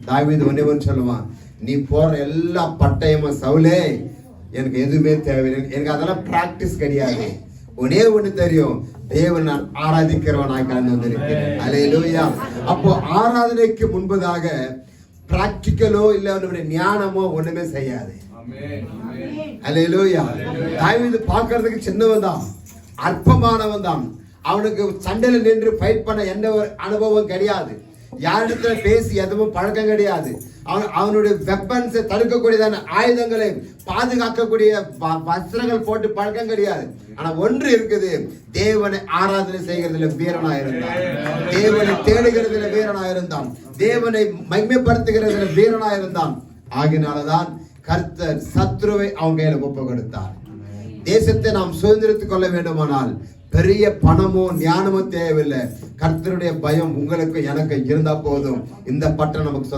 தாவீது ஒன்னே சொல்லுவான், நீ போற எல்லா பட்டயமும் சவுலே எனக்கு எதுவுமே தேவையில்லை, எனக்கு அதெல்லாம் பிராக்டிஸ் கிடையாது, ஒன்னே ஒண்ணு தெரியும், தேவன் நான் ஆராதிக்கிறவனாய் கலந்து வந்திருக்கிறேன். அல்லேலூயா. அப்போ ஆராதனைக்கு முன்பதாக பிராக்டிக்கலோ இல்ல ஞானமோ ஒண்ணுமே செய்யாது. அல்லேலூயா. தாவீது பார்க்கிறதுக்கு சின்னவன் தான், அற்பமானவன் தான், அவனுக்கு சண்டையில நின்று ஃபைட் பண்ண எந்த ஒரு அனுபவம் கிடையாது, யாரிடத்துல பேசி எதுவும் பழக்கம் கிடையாது, அவனுடைய வெப்பன்ஸை தடுக்கக்கூடியதான ஆயுதங்களை பாதுகாக்கக்கூடிய வஸ்திரங்கள் போட்டு பழக்கம் கிடையாது. ஆனா ஒன்று இருக்குது, தேவனை ஆராதனை செய்கிறதுல வீரனா இருந்தான், தேவனை தேடுகிறதுல வீரனா இருந்தான், தேவனை மகிமைப்படுத்துகிறதுல வீரனா இருந்தான். ஆகினாலதான் கர்த்தர் சத்ருவை அவங்க கையில ஒப்பு கொடுத்தார். தேசத்தை நாம் சுதந்திரித்துக் கொள்ள வேண்டுமானால் பெரிய பணமோ ஞானமோ தேவையில்லை, கர்த்தருடைய பயம் உங்களுக்கு எனக்கு இருந்தா போதும். இந்த பட்டம் நமக்கு